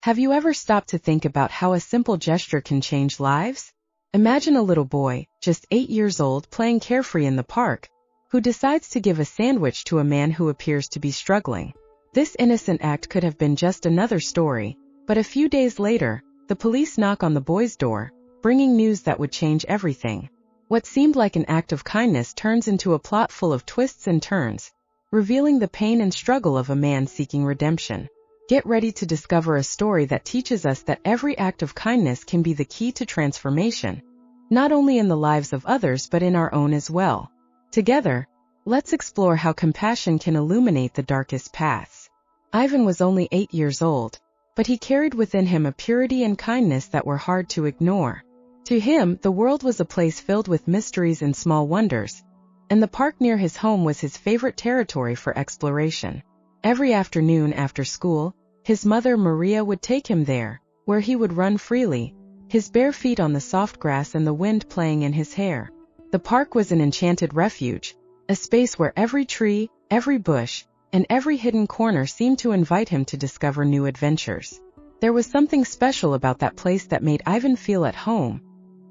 Have you ever stopped to think about how a simple gesture can change lives? Imagine a little boy, just 8 years old, playing carefree in the park, who decides to give a sandwich to a man who appears to be struggling. This innocent act could have been just another story, but a few days later, the police knock on the boy's door, bringing news that would change everything. What seemed like an act of kindness turns into a plot full of twists and turns, revealing the pain and struggle of a man seeking redemption. Get ready to discover a story that teaches us that every act of kindness can be the key to transformation, not only in the lives of others but in our own as well. Together, let's explore how compassion can illuminate the darkest paths. Ivan was only 8 years old, but he carried within him a purity and kindness that were hard to ignore. To him, the world was a place filled with mysteries and small wonders, and the park near his home was his favorite territory for exploration. Every afternoon after school, his mother Maria would take him there, where he would run freely, his bare feet on the soft grass and the wind playing in his hair. The park was an enchanted refuge, a space where every tree, every bush, and every hidden corner seemed to invite him to discover new adventures. There was something special about that place that made Ivan feel at home,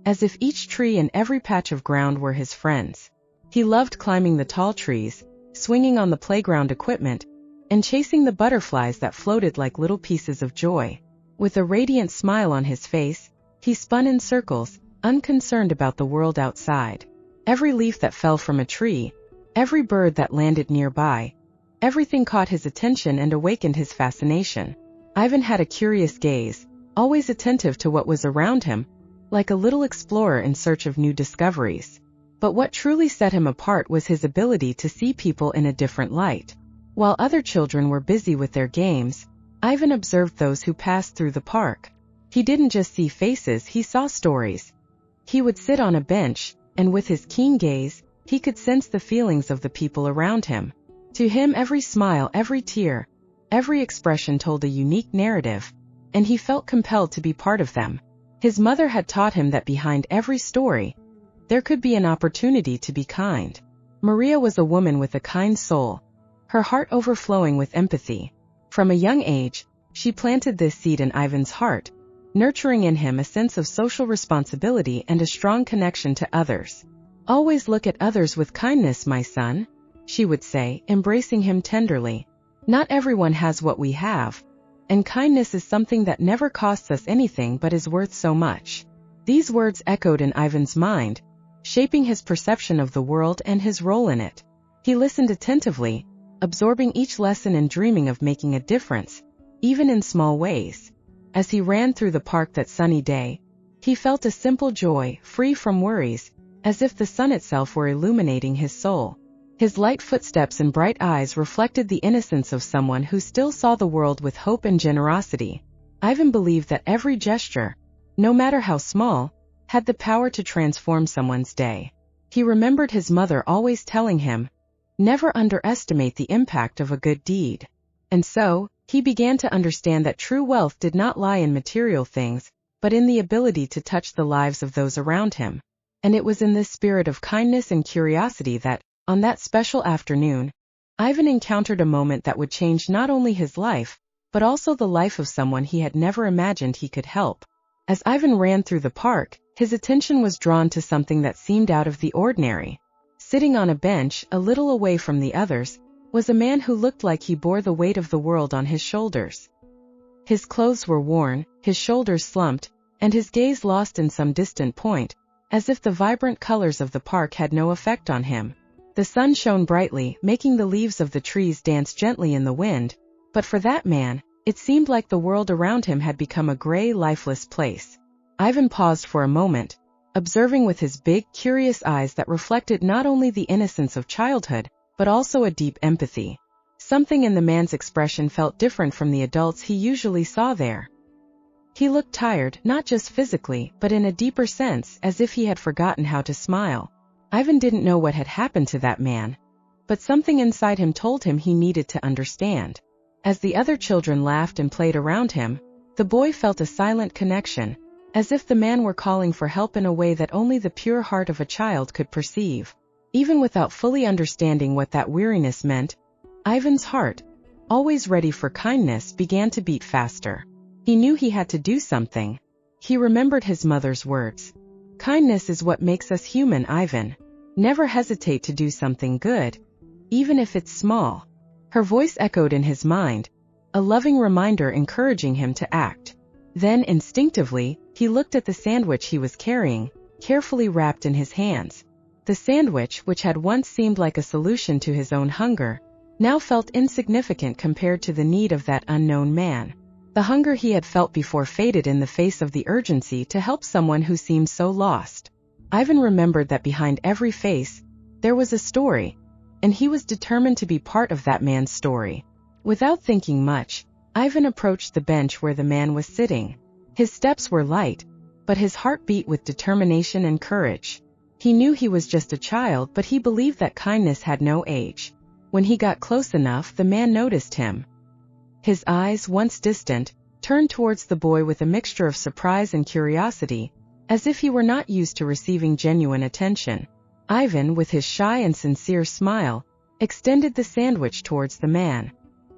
as if each tree and every patch of ground were his friends. He loved climbing the tall trees, swinging on the playground equipment, and chasing the butterflies that floated like little pieces of joy. With a radiant smile on his face, he spun in circles, unconcerned about the world outside. Every leaf that fell from a tree, every bird that landed nearby, everything caught his attention and awakened his fascination. Ivan had a curious gaze, always attentive to what was around him, like a little explorer in search of new discoveries. But what truly set him apart was his ability to see people in a different light. While other children were busy with their games, Ivan observed those who passed through the park. He didn't just see faces, he saw stories. He would sit on a bench, and with his keen gaze, he could sense the feelings of the people around him. To him, every smile, every tear, every expression told a unique narrative, and he felt compelled to be part of them. His mother had taught him that behind every story, there could be an opportunity to be kind. Maria was a woman with a kind soul, her heart overflowing with empathy. From a young age, she planted this seed in Ivan's heart, nurturing in him a sense of social responsibility and a strong connection to others. "Always look at others with kindness, my son," she would say, embracing him tenderly. "Not everyone has what we have, and kindness is something that never costs us anything but is worth so much." These words echoed in Ivan's mind, shaping his perception of the world and his role in it. He listened attentively, absorbing each lesson and dreaming of making a difference, even in small ways. As he ran through the park that sunny day, he felt a simple joy, free from worries, as if the sun itself were illuminating his soul. His light footsteps and bright eyes reflected the innocence of someone who still saw the world with hope and generosity. Ivan believed that every gesture, no matter how small, had the power to transform someone's day. He remembered his mother always telling him, "Never underestimate the impact of a good deed." And so, he began to understand that true wealth did not lie in material things, but in the ability to touch the lives of those around him. And it was in this spirit of kindness and curiosity that, on that special afternoon, Ivan encountered a moment that would change not only his life, but also the life of someone he had never imagined he could help. As Ivan ran through the park, his attention was drawn to something that seemed out of the ordinary. Sitting on a bench, a little away from the others, was a man who looked like he bore the weight of the world on his shoulders. His clothes were worn, his shoulders slumped, and his gaze lost in some distant point, as if the vibrant colors of the park had no effect on him. The sun shone brightly, making the leaves of the trees dance gently in the wind, but for that man, it seemed like the world around him had become a gray, lifeless place. Ivan paused for a moment, observing with his big, curious eyes that reflected not only the innocence of childhood, but also a deep empathy. Something in the man's expression felt different from the adults he usually saw there. He looked tired, not just physically, but in a deeper sense, as if he had forgotten how to smile. Ivan didn't know what had happened to that man, but something inside him told him he needed to understand. As the other children laughed and played around him, the boy felt a silent connection, as if the man were calling for help in a way that only the pure heart of a child could perceive. Even without fully understanding what that weariness meant, Ivan's heart, always ready for kindness, began to beat faster. He knew he had to do something. He remembered his mother's words. Kindness is what makes us human, Ivan. Never hesitate to do something good, even if it's small. Her voice echoed in his mind, a loving reminder encouraging him to act. Then, instinctively, he looked at the sandwich he was carrying, carefully wrapped in his hands. The sandwich, which had once seemed like a solution to his own hunger, now felt insignificant compared to the need of that unknown man. The hunger he had felt before faded in the face of the urgency to help someone who seemed so lost. Ivan remembered that behind every face, there was a story, and he was determined to be part of that man's story. Without thinking much, Ivan approached the bench where the man was sitting. His steps were light, but his heart beat with determination and courage. He knew he was just a child, but he believed that kindness had no age. When he got close enough, the man noticed him. His eyes, once distant, turned towards the boy with a mixture of surprise and curiosity, as if he were not used to receiving genuine attention. Ivan, with his shy and sincere smile, extended the sandwich towards the man.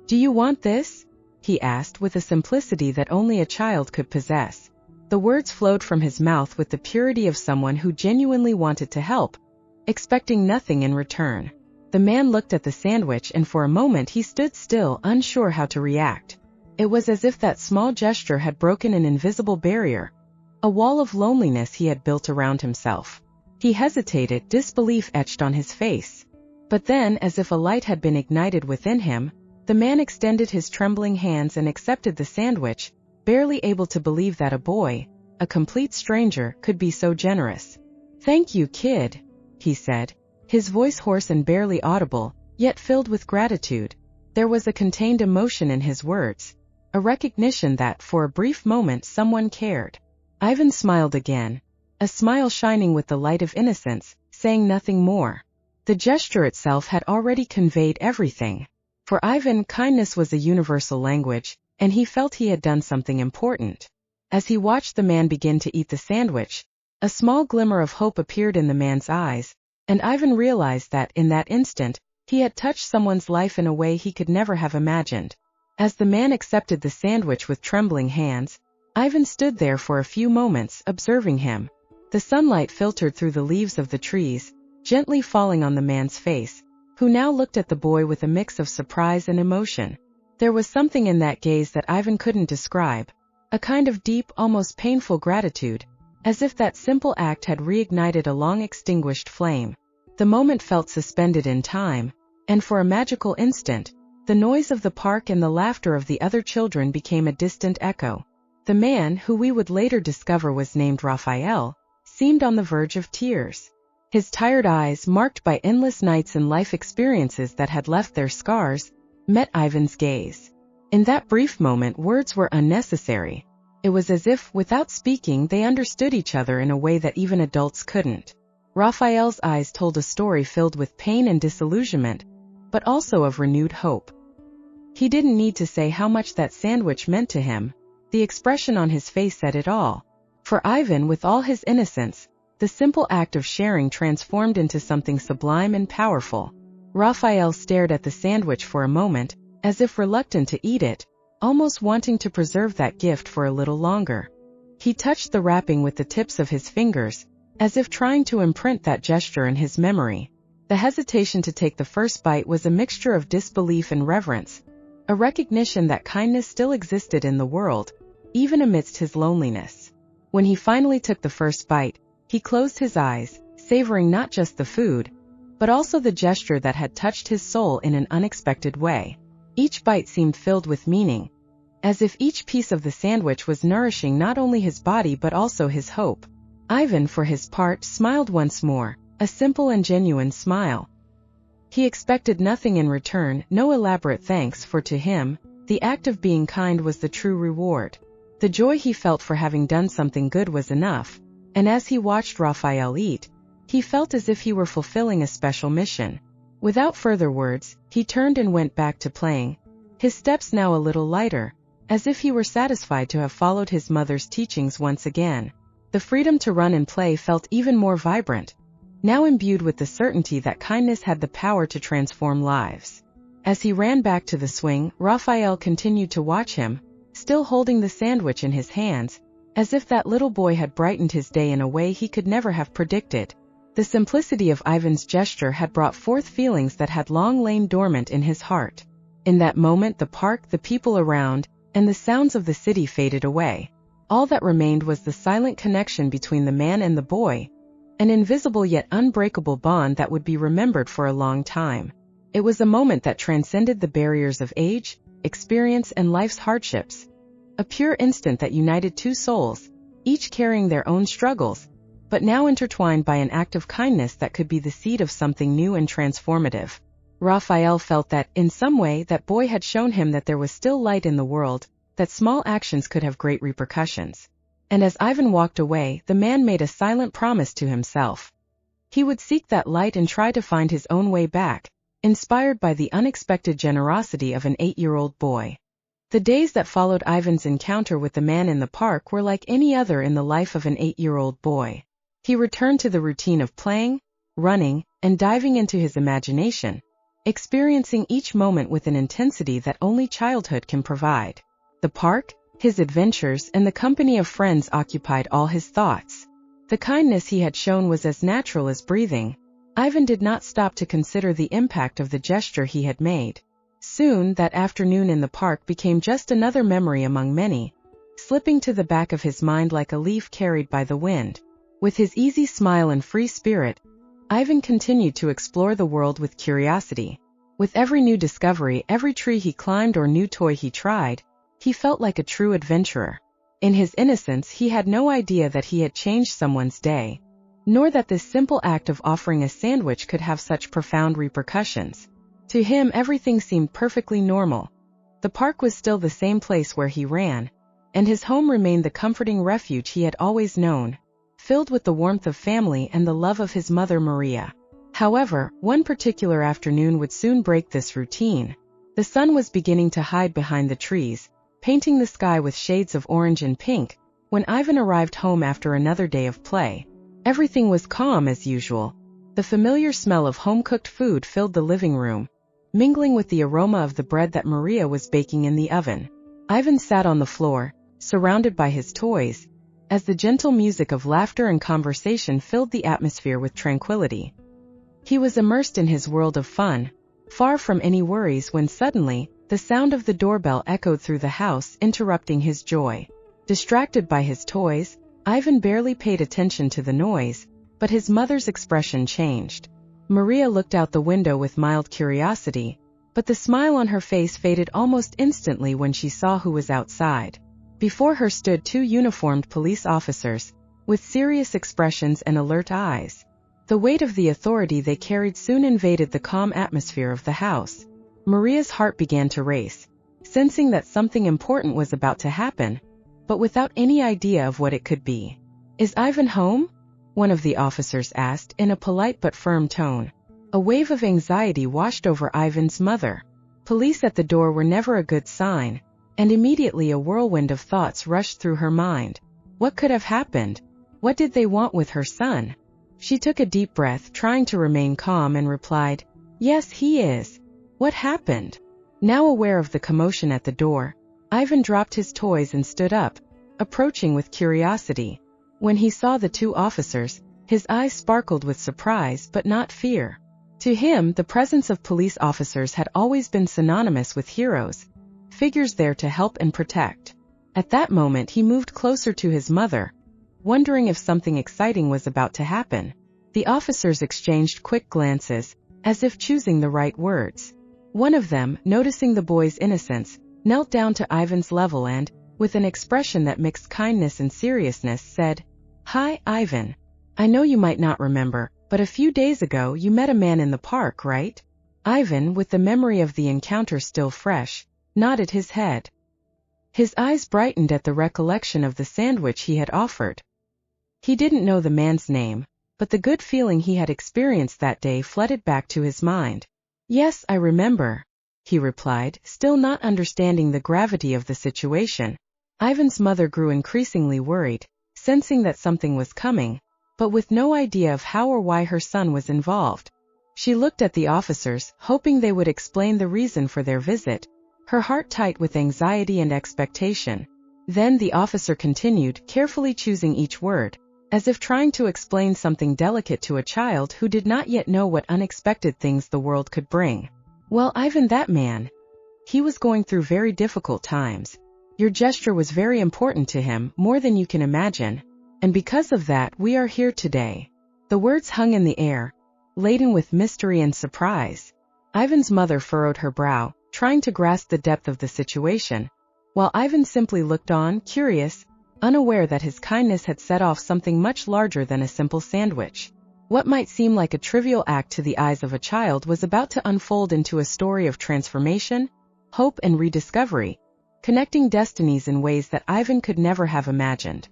"Do you want this?" he asked with a simplicity that only a child could possess. The words flowed from his mouth with the purity of someone who genuinely wanted to help, expecting nothing in return. The man looked at the sandwich, and for a moment he stood still, unsure how to react. It was as if that small gesture had broken an invisible barrier, a wall of loneliness he had built around himself. He hesitated, disbelief etched on his face. But then, as if a light had been ignited within him, the man extended his trembling hands and accepted the sandwich, barely able to believe that a boy, a complete stranger, could be so generous. "Thank you, kid," he said, his voice hoarse and barely audible, yet filled with gratitude. There was a contained emotion in his words, a recognition that, for a brief moment, someone cared. Ivan smiled again, a smile shining with the light of innocence, saying nothing more. The gesture itself had already conveyed everything. For Ivan, kindness was a universal language, and he felt he had done something important. As he watched the man begin to eat the sandwich, a small glimmer of hope appeared in the man's eyes, and Ivan realized that, in that instant, he had touched someone's life in a way he could never have imagined. As the man accepted the sandwich with trembling hands, Ivan stood there for a few moments, observing him. The sunlight filtered through the leaves of the trees, gently falling on the man's face, who now looked at the boy with a mix of surprise and emotion. There was something in that gaze that Ivan couldn't describe, a kind of deep, almost painful gratitude, as if that simple act had reignited a long-extinguished flame. The moment felt suspended in time, and for a magical instant, the noise of the park and the laughter of the other children became a distant echo. The man, who we would later discover was named Raphael, seemed on the verge of tears. His tired eyes, marked by endless nights and life experiences that had left their scars, met Ivan's gaze. In that brief moment, words were unnecessary. It was as if, without speaking, they understood each other in a way that even adults couldn't. Raphael's eyes told a story filled with pain and disillusionment, but also of renewed hope. He didn't need to say how much that sandwich meant to him. The expression on his face said it all. For Ivan, with all his innocence, the simple act of sharing transformed into something sublime and powerful. Raphael stared at the sandwich for a moment, as if reluctant to eat it, almost wanting to preserve that gift for a little longer. He touched the wrapping with the tips of his fingers, as if trying to imprint that gesture in his memory. The hesitation to take the first bite was a mixture of disbelief and reverence, a recognition that kindness still existed in the world, even amidst his loneliness. When he finally took the first bite, he closed his eyes, savoring not just the food, but also the gesture that had touched his soul in an unexpected way. Each bite seemed filled with meaning, as if each piece of the sandwich was nourishing not only his body but also his hope. Ivan, for his part, smiled once more, a simple and genuine smile. He expected nothing in return, no elaborate thanks, for to him, the act of being kind was the true reward. The joy he felt for having done something good was enough, and as he watched Raphael eat, he felt as if he were fulfilling a special mission. Without further words, he turned and went back to playing, his steps now a little lighter, as if he were satisfied to have followed his mother's teachings once again. The freedom to run and play felt even more vibrant, now imbued with the certainty that kindness had the power to transform lives. As he ran back to the swing, Raphael continued to watch him, still holding the sandwich in his hands, as if that little boy had brightened his day in a way he could never have predicted. The simplicity of Ivan's gesture had brought forth feelings that had long lain dormant in his heart. In that moment, the park, the people around, and the sounds of the city faded away. All that remained was the silent connection between the man and the boy, an invisible yet unbreakable bond that would be remembered for a long time. It was a moment that transcended the barriers of age, experience, and life's hardships. A pure instant that united two souls, each carrying their own struggles, but now intertwined by an act of kindness that could be the seed of something new and transformative. Raphael felt that, in some way, that boy had shown him that there was still light in the world, that small actions could have great repercussions. And as Ivan walked away, the man made a silent promise to himself. He would seek that light and try to find his own way back, inspired by the unexpected generosity of an 8-year-old boy. The days that followed Ivan's encounter with the man in the park were like any other in the life of an 8-year-old boy. He returned to the routine of playing, running, and diving into his imagination, experiencing each moment with an intensity that only childhood can provide. The park, his adventures, and the company of friends occupied all his thoughts. The kindness he had shown was as natural as breathing. Ivan did not stop to consider the impact of the gesture he had made. Soon, that afternoon in the park became just another memory among many, slipping to the back of his mind like a leaf carried by the wind. With his easy smile and free spirit, Ivan continued to explore the world with curiosity. With every new discovery, every tree he climbed or new toy he tried, he felt like a true adventurer. In his innocence, he had no idea that he had changed someone's day, nor that this simple act of offering a sandwich could have such profound repercussions. To him, everything seemed perfectly normal. The park was still the same place where he ran, and his home remained the comforting refuge he had always known, filled with the warmth of family and the love of his mother Maria. However, one particular afternoon would soon break this routine. The sun was beginning to hide behind the trees, painting the sky with shades of orange and pink, when Ivan arrived home after another day of play. Everything was calm as usual. The familiar smell of home-cooked food filled the living room, mingling with the aroma of the bread that Maria was baking in the oven. Ivan sat on the floor, surrounded by his toys, as the gentle music of laughter and conversation filled the atmosphere with tranquility. He was immersed in his world of fun, far from any worries, when suddenly, the sound of the doorbell echoed through the house, interrupting his joy. Distracted by his toys, Ivan barely paid attention to the noise, but his mother's expression changed. Maria looked out the window with mild curiosity, but the smile on her face faded almost instantly when she saw who was outside. Before her stood two uniformed police officers, with serious expressions and alert eyes. The weight of the authority they carried soon invaded the calm atmosphere of the house. Maria's heart began to race, sensing that something important was about to happen, but without any idea of what it could be. "Is Ivan home?" one of the officers asked in a polite but firm tone. A wave of anxiety washed over Ivan's mother. Police at the door were never a good sign, and immediately a whirlwind of thoughts rushed through her mind. What could have happened? What did they want with her son? She took a deep breath, trying to remain calm, and replied, "Yes, he is." "What happened?" Now aware of the commotion at the door, Ivan dropped his toys and stood up, approaching with curiosity. When he saw the two officers, his eyes sparkled with surprise but not fear. To him, the presence of police officers had always been synonymous with heroes, figures there to help and protect. At that moment, he moved closer to his mother, wondering if something exciting was about to happen. The officers exchanged quick glances, as if choosing the right words. One of them, noticing the boy's innocence, knelt down to Ivan's level and, with an expression that mixed kindness and seriousness, said, "Hi, Ivan. I know you might not remember, but a few days ago you met a man in the park, right?" Ivan, with the memory of the encounter still fresh, nodded his head. His eyes brightened at the recollection of the sandwich he had offered. He didn't know the man's name, but the good feeling he had experienced that day flooded back to his mind. "Yes, I remember," he replied, still not understanding the gravity of the situation. Ivan's mother grew increasingly worried, sensing that something was coming, but with no idea of how or why her son was involved. She looked at the officers, hoping they would explain the reason for their visit, her heart tight with anxiety and expectation. Then the officer continued, carefully choosing each word, as if trying to explain something delicate to a child who did not yet know what unexpected things the world could bring. Well, Ivan, that man, he was going through very difficult times. Your gesture was very important to him, more than you can imagine, and because of that we are here today. The words hung in the air, laden with mystery and surprise. Ivan's mother furrowed her brow, trying to grasp the depth of the situation, while Ivan simply looked on, curious, unaware that his kindness had set off something much larger than a simple sandwich. What might seem like a trivial act to the eyes of a child was about to unfold into a story of transformation, hope and rediscovery, connecting destinies in ways that Ivan could never have imagined.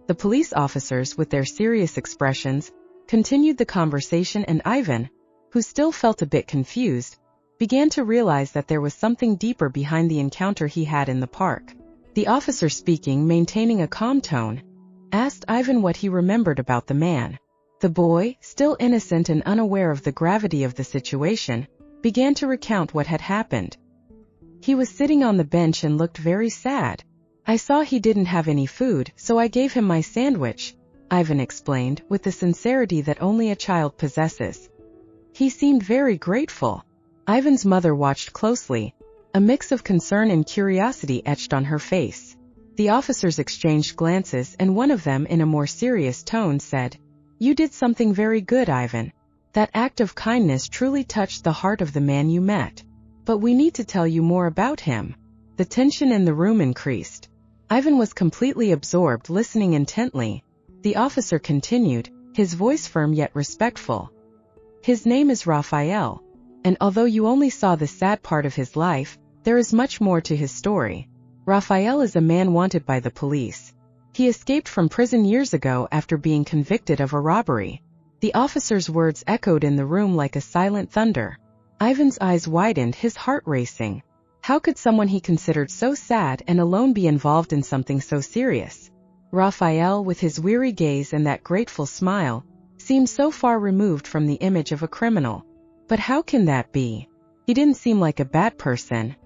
The police officers, with their serious expressions, continued the conversation, and Ivan, who still felt a bit confused, began to realize that there was something deeper behind the encounter he had in the park. The officer, speaking, maintaining a calm tone, asked Ivan what he remembered about the man. The boy, still innocent and unaware of the gravity of the situation, began to recount what had happened. He was sitting on the bench and looked very sad. I saw he didn't have any food, so I gave him my sandwich, Ivan explained, with the sincerity that only a child possesses. He seemed very grateful. Ivan's mother watched closely, a mix of concern and curiosity etched on her face. The officers exchanged glances, and one of them, in a more serious tone, said, "You did something very good, Ivan. That act of kindness truly touched the heart of the man you met. But we need to tell you more about him." The tension in the room increased. Ivan was completely absorbed, listening intently. The officer continued, his voice firm yet respectful. "His name is Raphael, and although you only saw the sad part of his life, there is much more to his story. Raphael is a man wanted by the police. He escaped from prison years ago after being convicted of a robbery." The officer's words echoed in the room like a silent thunder. Ivan's eyes widened, his heart racing. How could someone he considered so sad and alone be involved in something so serious? Raphael, with his weary gaze and that grateful smile, seemed so far removed from the image of a criminal. But how can that be? He didn't seem like a bad person.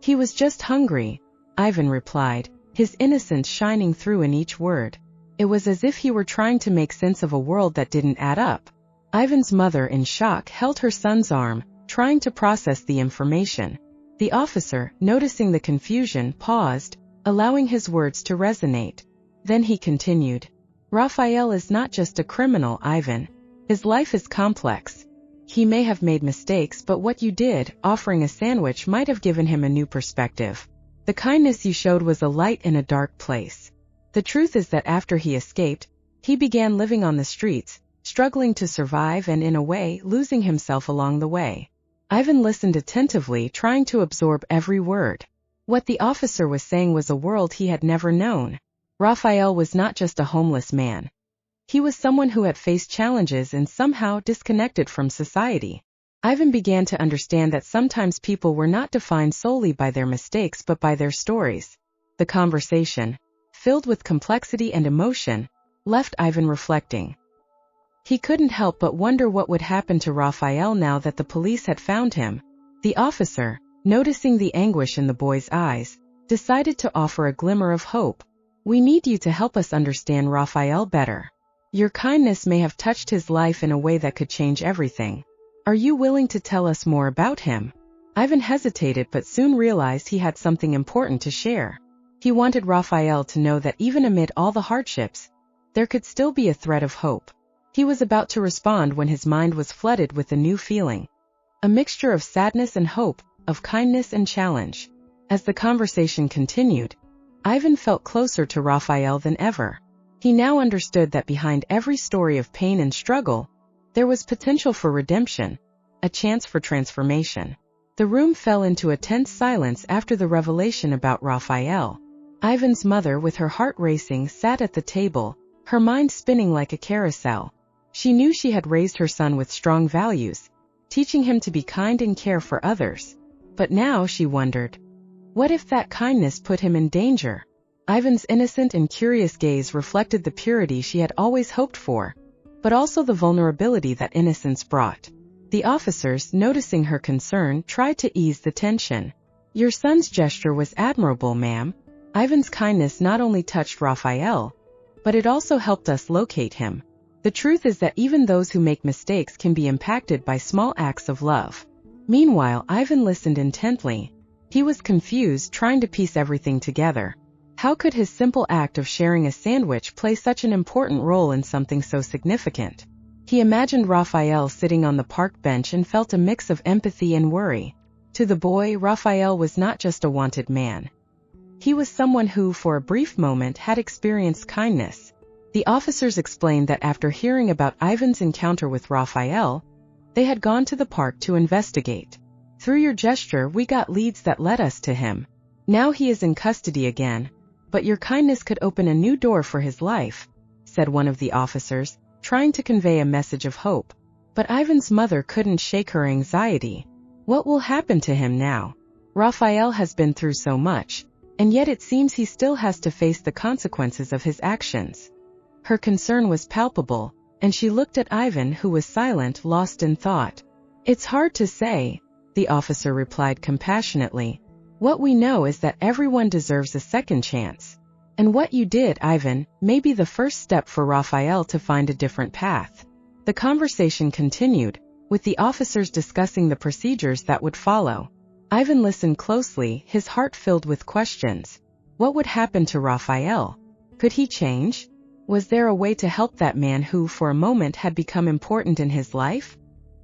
"He was just hungry," Ivan replied, his innocence shining through in each word. It was as if he were trying to make sense of a world that didn't add up. Ivan's mother, in shock, held her son's arm, trying to process the information. The officer, noticing the confusion, paused, allowing his words to resonate. Then he continued, "Raphael is not just a criminal, Ivan. His life is complex. He may have made mistakes, but what you did, offering a sandwich, might have given him a new perspective. The kindness you showed was a light in a dark place. The truth is that after he escaped, he began living on the streets, struggling to survive and, in a way, losing himself along the way." Ivan listened attentively, trying to absorb every word. What the officer was saying was a world he had never known. Raphael was not just a homeless man. He was someone who had faced challenges and somehow disconnected from society. Ivan began to understand that sometimes people were not defined solely by their mistakes but by their stories. The conversation, filled with complexity and emotion, left Ivan reflecting. He couldn't help but wonder what would happen to Raphael now that the police had found him. The officer, noticing the anguish in the boy's eyes, decided to offer a glimmer of hope. "We need you to help us understand Raphael better. Your kindness may have touched his life in a way that could change everything. Are you willing to tell us more about him?" Ivan hesitated but soon realized he had something important to share. He wanted Raphael to know that even amid all the hardships, there could still be a thread of hope. He was about to respond when his mind was flooded with a new feeling. A mixture of sadness and hope, of kindness and challenge. As the conversation continued, Ivan felt closer to Raphael than ever. He now understood that behind every story of pain and struggle, there was potential for redemption, a chance for transformation. The room fell into a tense silence after the revelation about Raphael. Ivan's mother, with her heart racing, sat at the table, her mind spinning like a carousel. She knew she had raised her son with strong values, teaching him to be kind and care for others. But now she wondered, what if that kindness put him in danger? Ivan's innocent and curious gaze reflected the purity she had always hoped for, but also the vulnerability that innocence brought. The officers, noticing her concern, tried to ease the tension. Your son's gesture was admirable, ma'am. Ivan's kindness not only touched Raphael, but it also helped us locate him. The truth is that even those who make mistakes can be impacted by small acts of love. Meanwhile, Ivan listened intently. He was confused, trying to piece everything together. How could his simple act of sharing a sandwich play such an important role in something so significant? He imagined Raphael sitting on the park bench and felt a mix of empathy and worry. To the boy, Raphael was not just a wanted man. He was someone who, for a brief moment, had experienced kindness. The officers explained that after hearing about Ivan's encounter with Raphael, they had gone to the park to investigate. Through your gesture, we got leads that led us to him. Now he is in custody again, but your kindness could open a new door for his life, said one of the officers, trying to convey a message of hope. But Ivan's mother couldn't shake her anxiety. What will happen to him now? Raphael has been through so much, and yet it seems he still has to face the consequences of his actions. Her concern was palpable, and she looked at Ivan, who was silent, lost in thought. It's hard to say, the officer replied compassionately. What we know is that everyone deserves a second chance. And what you did, Ivan, may be the first step for Raphael to find a different path. The conversation continued, with the officers discussing the procedures that would follow. Ivan listened closely, his heart filled with questions. What would happen to Raphael? Could he change? Was there a way to help that man who, for a moment, had become important in his life?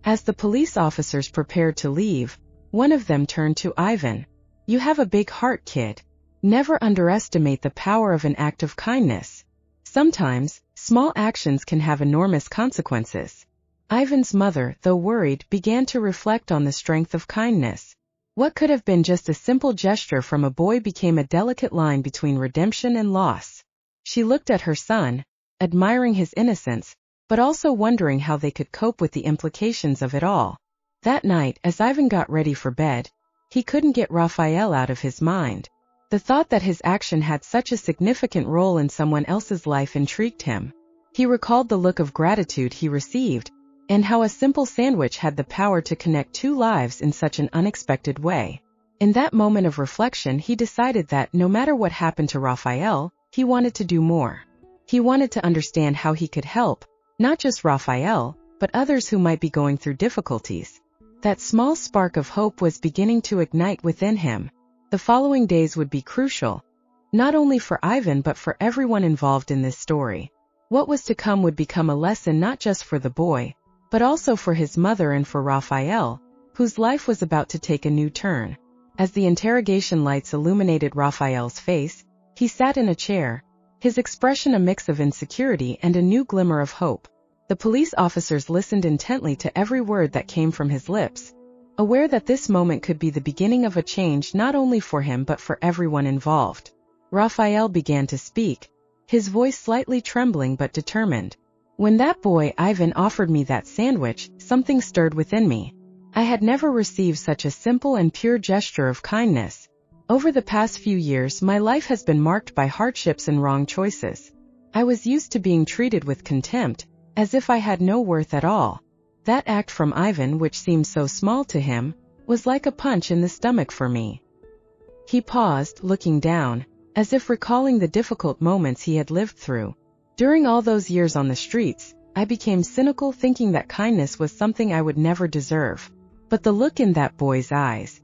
As the police officers prepared to leave, one of them turned to Ivan. You have a big heart, kid. Never underestimate the power of an act of kindness. Sometimes, small actions can have enormous consequences. Ivan's mother, though worried, began to reflect on the strength of kindness. What could have been just a simple gesture from a boy became a delicate line between redemption and loss. She looked at her son, admiring his innocence, but also wondering how they could cope with the implications of it all. That night, as Ivan got ready for bed, he couldn't get Raphael out of his mind. The thought that his action had such a significant role in someone else's life intrigued him. He recalled the look of gratitude he received, and how a simple sandwich had the power to connect two lives in such an unexpected way. In that moment of reflection, he decided that, no matter what happened to Raphael, he wanted to do more. He wanted to understand how he could help, not just Raphael, but others who might be going through difficulties. That small spark of hope was beginning to ignite within him. The following days would be crucial, not only for Ivan but for everyone involved in this story. What was to come would become a lesson not just for the boy, but also for his mother and for Raphael, whose life was about to take a new turn. As the interrogation lights illuminated Raphael's face, he sat in a chair, his expression a mix of insecurity and a new glimmer of hope. The police officers listened intently to every word that came from his lips, aware that this moment could be the beginning of a change not only for him but for everyone involved. Raphael began to speak, his voice slightly trembling but determined. When that boy Ivan offered me that sandwich, something stirred within me. I had never received such a simple and pure gesture of kindness. Over the past few years, my life has been marked by hardships and wrong choices. I was used to being treated with contempt, as if I had no worth at all. That act from Ivan, which seemed so small to him, was like a punch in the stomach for me. He paused, looking down, as if recalling the difficult moments he had lived through. During all those years on the streets, I became cynical, thinking that kindness was something I would never deserve. But the look in that boy's eyes.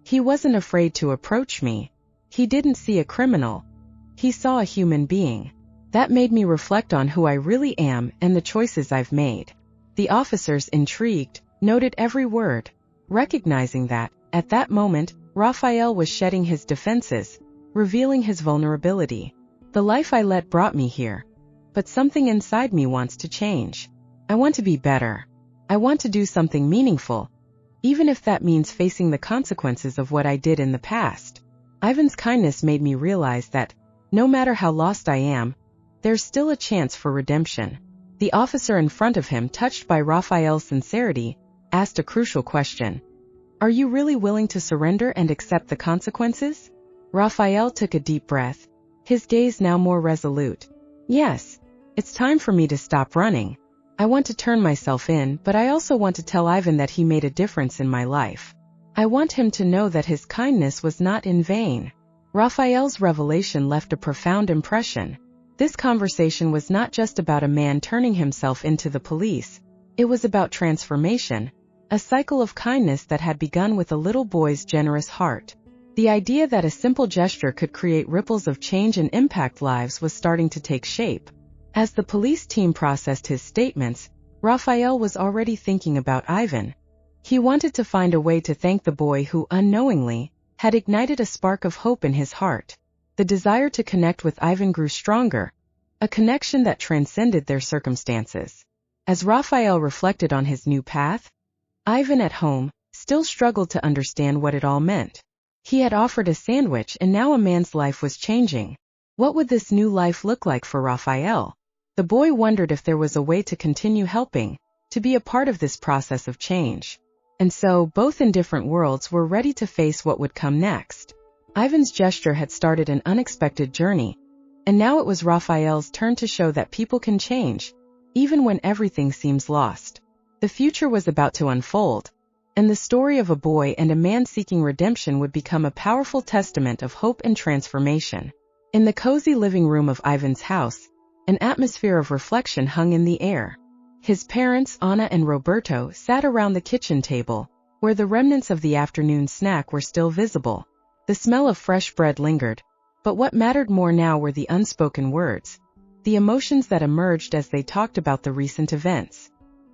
He wasn't afraid to approach me. He didn't see a criminal. He saw a human being. That made me reflect on who I really am and the choices I've made. The officers, intrigued, noted every word, recognizing that, at that moment, Raphael was shedding his defenses, revealing his vulnerability. The life I led brought me here. But something inside me wants to change. I want to be better. I want to do something meaningful, even if that means facing the consequences of what I did in the past. Ivan's kindness made me realize that, no matter how lost I am, there's still a chance for redemption. The officer in front of him, touched by Raphael's sincerity, asked a crucial question. Are you really willing to surrender and accept the consequences? Raphael took a deep breath, his gaze now more resolute. Yes, it's time for me to stop running. I want to turn myself in, but I also want to tell Ivan that he made a difference in my life. I want him to know that his kindness was not in vain." Raphael's revelation left a profound impression. This conversation was not just about a man turning himself into the police. It was about transformation, a cycle of kindness that had begun with a little boy's generous heart. The idea that a simple gesture could create ripples of change and impact lives was starting to take shape. As the police team processed his statements, Raphael was already thinking about Ivan. He wanted to find a way to thank the boy who, unknowingly, had ignited a spark of hope in his heart. The desire to connect with Ivan grew stronger, a connection that transcended their circumstances. As Raphael reflected on his new path, Ivan at home still struggled to understand what it all meant. He had offered a sandwich and now a man's life was changing. What would this new life look like for Raphael? The boy wondered if there was a way to continue helping, to be a part of this process of change. And so, both in different worlds were ready to face what would come next. Ivan's gesture had started an unexpected journey, and now it was Raphael's turn to show that people can change, even when everything seems lost. The future was about to unfold, and the story of a boy and a man seeking redemption would become a powerful testament of hope and transformation. In the cozy living room of Ivan's house, an atmosphere of reflection hung in the air. His parents, Anna and Roberto, sat around the kitchen table, where the remnants of the afternoon snack were still visible. The smell of fresh bread lingered, but what mattered more now were the unspoken words, the emotions that emerged as they talked about the recent events.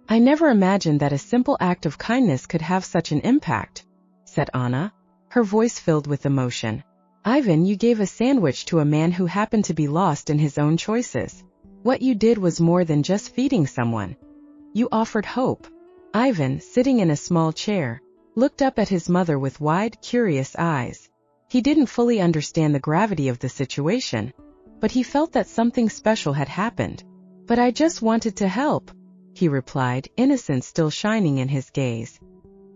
"I never imagined that a simple act of kindness could have such an impact," said Anna, her voice filled with emotion. "Ivan, you gave a sandwich to a man who happened to be lost in his own choices. What you did was more than just feeding someone. You offered hope." Ivan, sitting in a small chair, looked up at his mother with wide, curious eyes. He didn't fully understand the gravity of the situation, but he felt that something special had happened. "But I just wanted to help," he replied, innocence still shining in his gaze.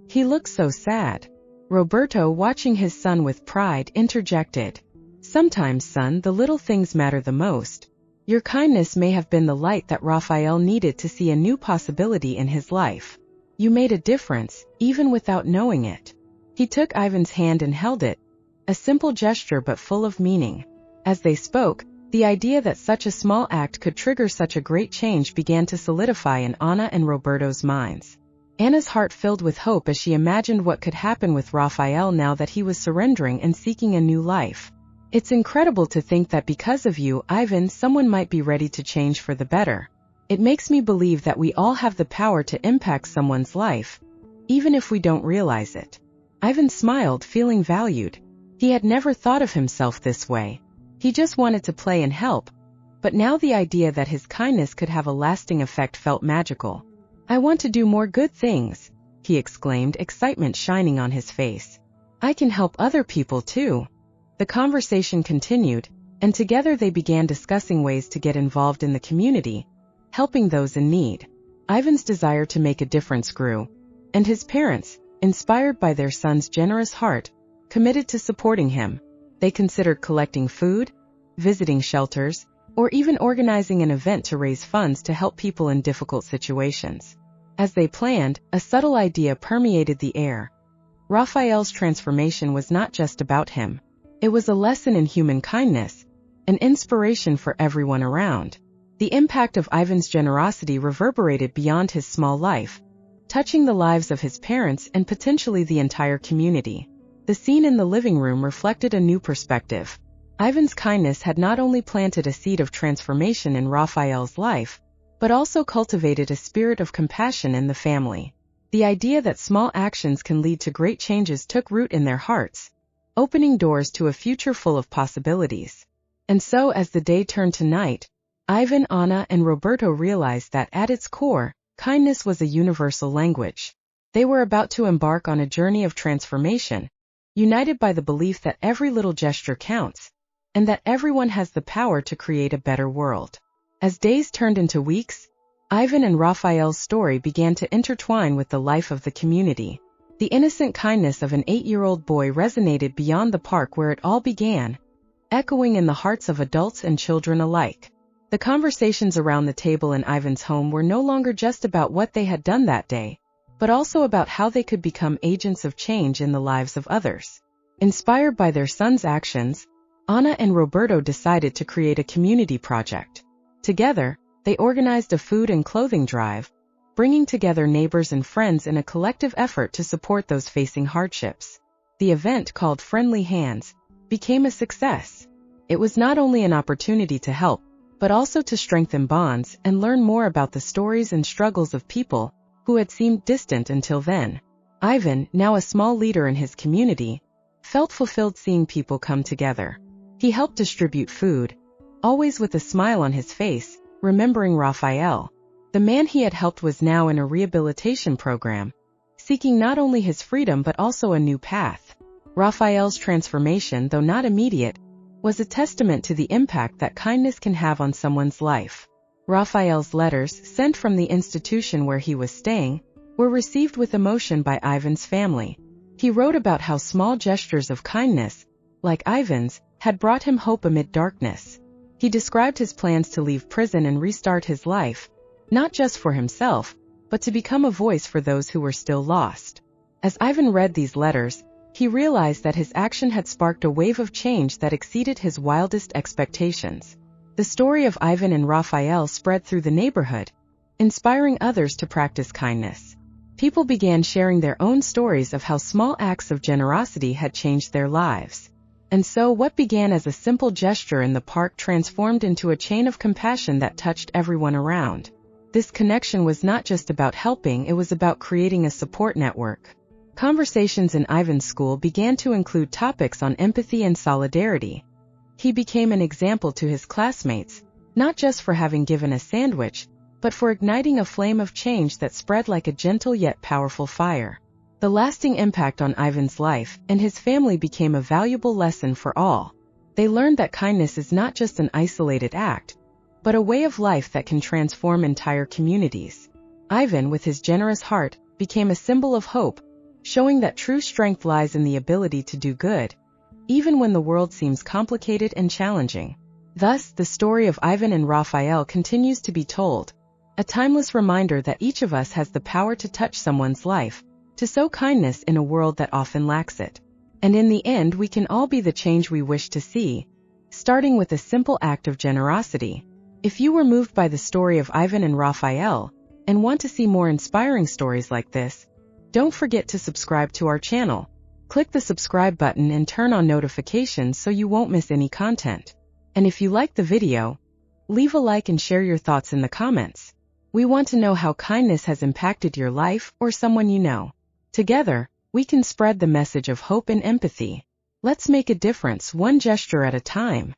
"He looks so sad." Roberto, watching his son with pride, interjected, "Sometimes, son, the little things matter the most. Your kindness may have been the light that Raphael needed to see a new possibility in his life. You made a difference, even without knowing it." He took Ivan's hand and held it, a simple gesture but full of meaning. As they spoke, the idea that such a small act could trigger such a great change began to solidify in Anna and Roberto's minds. Anna's heart filled with hope as she imagined what could happen with Raphael now that he was surrendering and seeking a new life. "It's incredible to think that because of you, Ivan, someone might be ready to change for the better. It makes me believe that we all have the power to impact someone's life, even if we don't realize it." Ivan smiled, feeling valued. He had never thought of himself this way. He just wanted to play and help, but now the idea that his kindness could have a lasting effect felt magical. "I want to do more good things," he exclaimed, excitement shining on his face. "I can help other people too." The conversation continued, and together they began discussing ways to get involved in the community, helping those in need. Ivan's desire to make a difference grew, and his parents, inspired by their son's generous heart, committed to supporting him. They considered collecting food, visiting shelters, or even organizing an event to raise funds to help people in difficult situations. As they planned, a subtle idea permeated the air. Raphael's transformation was not just about him. It was a lesson in human kindness, an inspiration for everyone around. The impact of Ivan's generosity reverberated beyond his small life, touching the lives of his parents and potentially the entire community. The scene in the living room reflected a new perspective. Ivan's kindness had not only planted a seed of transformation in Raphael's life, but also cultivated a spirit of compassion in the family. The idea that small actions can lead to great changes took root in their hearts, opening doors to a future full of possibilities. And so, as the day turned to night, Ivan, Anna, and Roberto realized that at its core, kindness was a universal language. They were about to embark on a journey of transformation, united by the belief that every little gesture counts, and that everyone has the power to create a better world. As days turned into weeks, Ivan and Raphael's story began to intertwine with the life of the community. The innocent kindness of an 8-year-old boy resonated beyond the park where it all began, echoing in the hearts of adults and children alike. The conversations around the table in Ivan's home were no longer just about what they had done that day, but also about how they could become agents of change in the lives of others. Inspired by their son's actions, Anna and Roberto decided to create a community project. Together, they organized a food and clothing drive, bringing together neighbors and friends in a collective effort to support those facing hardships. The event, called Friendly Hands, became a success. It was not only an opportunity to help, but also to strengthen bonds and learn more about the stories and struggles of people who had seemed distant until then. Ivan, now a small leader in his community, felt fulfilled seeing people come together. He helped distribute food, always with a smile on his face, remembering Raphael. The man he had helped was now in a rehabilitation program, seeking not only his freedom but also a new path. Raphael's transformation, though not immediate, was a testament to the impact that kindness can have on someone's life. Raphael's letters, sent from the institution where he was staying, were received with emotion by Ivan's family. He wrote about how small gestures of kindness, like Ivan's, had brought him hope amid darkness. He described his plans to leave prison and restart his life, not just for himself, but to become a voice for those who were still lost. As Ivan read these letters, he realized that his action had sparked a wave of change that exceeded his wildest expectations. The story of Ivan and Raphael spread through the neighborhood, inspiring others to practice kindness. People began sharing their own stories of how small acts of generosity had changed their lives. And so what began as a simple gesture in the park transformed into a chain of compassion that touched everyone around. This connection was not just about helping, it was about creating a support network. Conversations in Ivan's school began to include topics on empathy and solidarity. He became an example to his classmates, not just for having given a sandwich, but for igniting a flame of change that spread like a gentle yet powerful fire. The lasting impact on Ivan's life and his family became a valuable lesson for all. They learned that kindness is not just an isolated act, but a way of life that can transform entire communities. Ivan, with his generous heart, became a symbol of hope, showing that true strength lies in the ability to do good, even when the world seems complicated and challenging. Thus, the story of Ivan and Raphael continues to be told, a timeless reminder that each of us has the power to touch someone's life, to sow kindness in a world that often lacks it. And in the end, we can all be the change we wish to see, starting with a simple act of generosity. If you were moved by the story of Ivan and Raphael, and want to see more inspiring stories like this, don't forget to subscribe to our channel. Click the subscribe button and turn on notifications so you won't miss any content. And if you like the video, leave a like and share your thoughts in the comments. We want to know how kindness has impacted your life or someone you know. Together, we can spread the message of hope and empathy. Let's make a difference one gesture at a time.